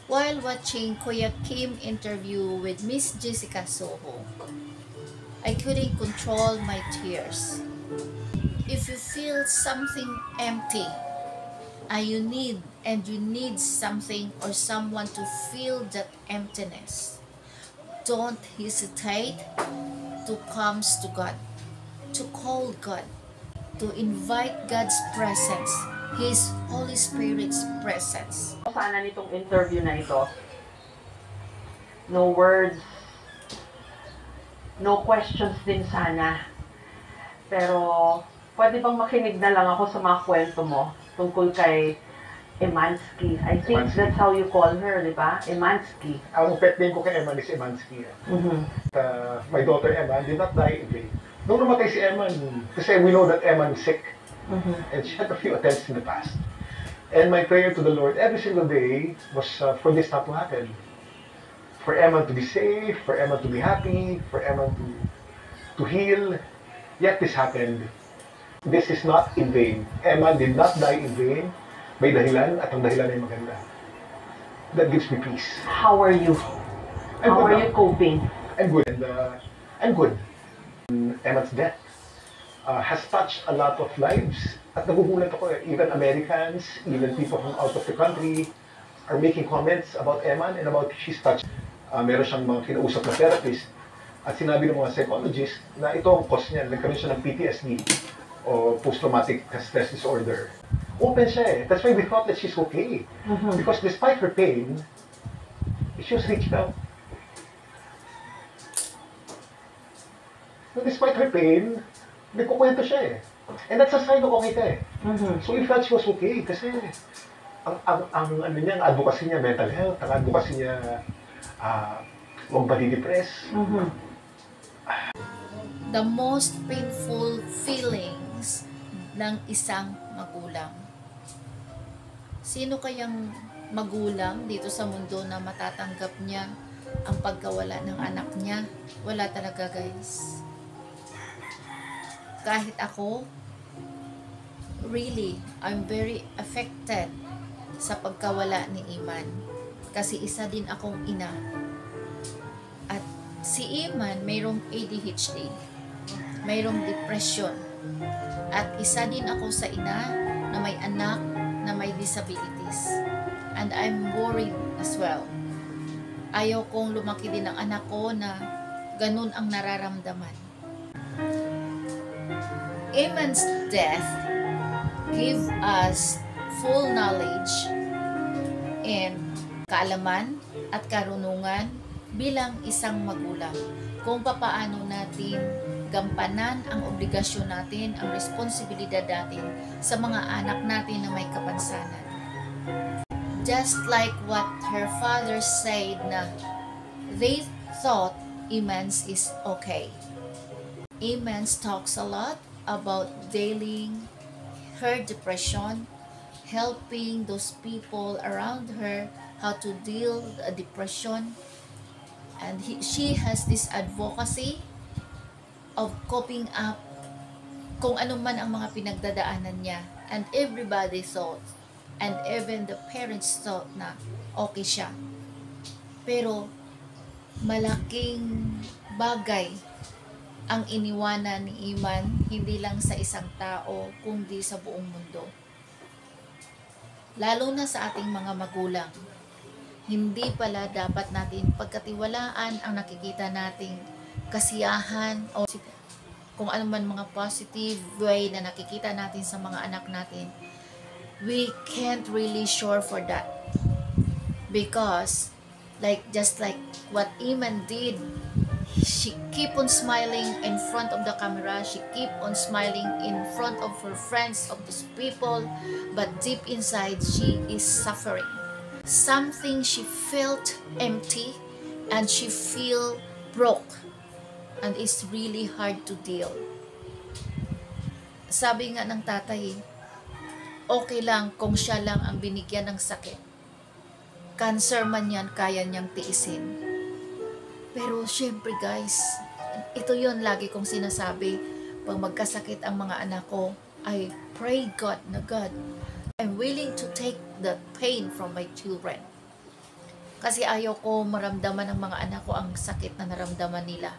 While watching Kuya Kim interview with Miss Jessica Soho, I couldn't control my tears. If you feel something empty, you need something or someone to fill that emptiness, don't hesitate to come to God, to call God, to invite God's presence, His Holy Spirit's presence. Sana nitong interview na ito, no words, no questions din sana. Pero, pwede bang makinig na lang ako sa mga kwento mo tungkol kay Emansky? I think Emansky. that's how you call her, di ba? Emansky. Ang pet name ko kay Eman is Emansky. My daughter Eman did not die in vain. Nung namatay si Eman, kasi we know that Eman is sick. And she had a few attempts in the past. And my prayer to the Lord every single day was for this not to happen. For Eman to be safe, for Eman to be happy, for Eman to heal. Yet this happened. This is not in vain. Eman did not die in vain. May dahilan at ang dahilan ay maganda. That gives me peace. How are you? How are you coping? I'm good. And I'm good. Emma's death has touched a lot of lives. At nagugulat ako, even Americans, even people from out of the country are making comments about Emma and about she's touched. Meron siyang mga kinausap na therapist at sinabi ng mga psychologists na ito ang cause niya. Nagkaroon siya ng PTSD o post-traumatic stress disorder. Open siya eh. That's why we thought that she's okay. Because despite her pain, she was reached out. So despite her pain, nagkukwento siya eh. And that's a sign of okay ka eh. So we felt she was okay kasi ang ano niya, ang advocacy niya, mental health, ang advocacy niya, huwag madi-depress. The most painful feelings ng isang magulang. Sino kayang magulang dito sa mundo na matatanggap niya ang pagkawala ng anak niya? Wala talaga, guys. Kahit ako, really, I'm very affected sa pagkawala ni Iman. Kasi isa din akong ina. At si Iman, mayroong ADHD, mayroong depression. At isa din ako sa ina na may anak na may disabilities. And I'm worried as well. Ayaw kong lumaki din ang anak ko na ganun ang nararamdaman. Iman's death gave us full knowledge and kaalaman at karunungan bilang isang magulang kung papaano natin gampanan ang obligasyon natin, ang responsibilidad natin sa mga anak natin na may kapansanan. Just like what her father said na they thought Iman's is okay. Iman's talks a lot about dealing her depression, helping those people around her how to deal with a depression, and she has this advocacy of coping up kung ano man ang mga pinagdadaanan niya, and everybody thought and even the parents thought na okay siya, pero malaking bagay ang iniwanan ni Iman, hindi lang sa isang tao, kundi sa buong mundo. Lalo na sa ating mga magulang. Hindi pala dapat natin pagkatiwalaan ang nakikita nating kasiyahan o kung ano man mga positive way na nakikita natin sa mga anak natin. We can't really sure for that. Because, just like what Iman did, she keep on smiling in front of the camera, she keep on smiling in front of her friends, of these people, but deep inside she is suffering. Something she felt empty and she feel broke, and it's really hard to deal. Sabi nga ng tatay, okay lang kung siya lang ang binigyan ng sakit. Cancer man yan, kaya niyang tiisin. Pero syempre guys, ito yon lagi kong sinasabi, pag magkasakit ang mga anak ko, I pray God na God, I'm willing to take the pain from my children. Kasi ayaw ko maramdaman ng mga anak ko ang sakit na naramdaman nila.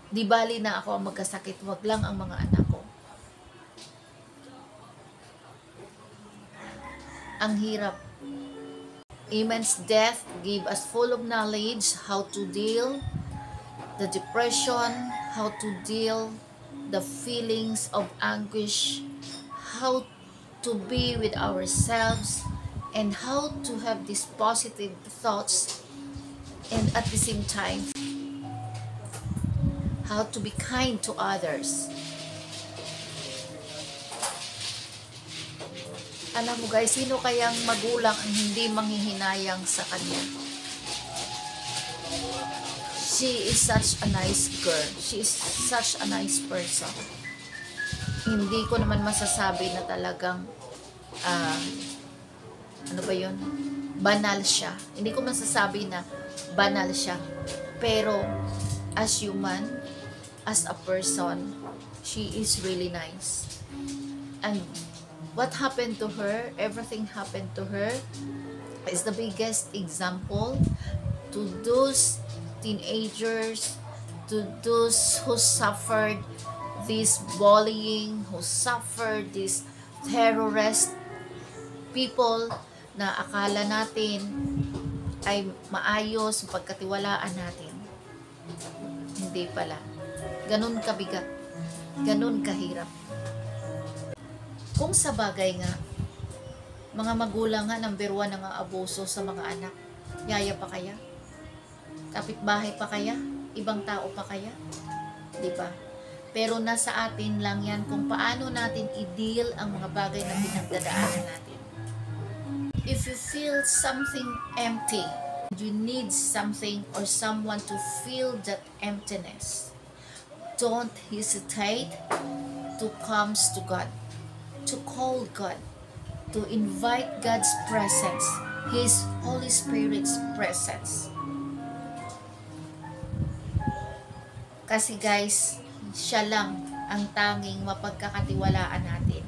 Di bali na ako ang magkasakit, wag lang ang mga anak ko. Ang hirap. Eman's death gave us full of knowledge how to deal the depression, how to deal the feelings of anguish, how to be with ourselves, and how to have these positive thoughts, and at the same time, how to be kind to others. Alam mo guys, sino kayang magulang ang hindi manghihinayang sa kanya? She is such a nice girl. She is such a nice person. Hindi ko naman masasabi na talagang ano ba yun? Banal siya. Hindi ko masasabi na banal siya. Pero as human, as a person, she is really nice. And what happened to her, everything happened to her, is the biggest example to those teenagers, to those who suffered this bullying, who suffered this terrorist people na akala natin ay maayos pagkatiwalaan natin. Hindi pala. Ganun kabigat. Ganun kahirap. Kung sa bagay nga, mga magulang nga, number 1 na nga abuso sa mga anak. Yaya pa kaya? Kapitbahay pa kaya? Ibang tao pa kaya? Di ba? Pero nasa atin lang yan kung paano natin i-deal ang mga bagay na pinagdadaanan natin. If you feel something empty, you need something or someone to fill that emptiness, don't hesitate to come to God, to call God, to invite God's presence, His Holy Spirit's presence. Kasi guys, siya lang ang tanging mapagkakatiwalaan natin.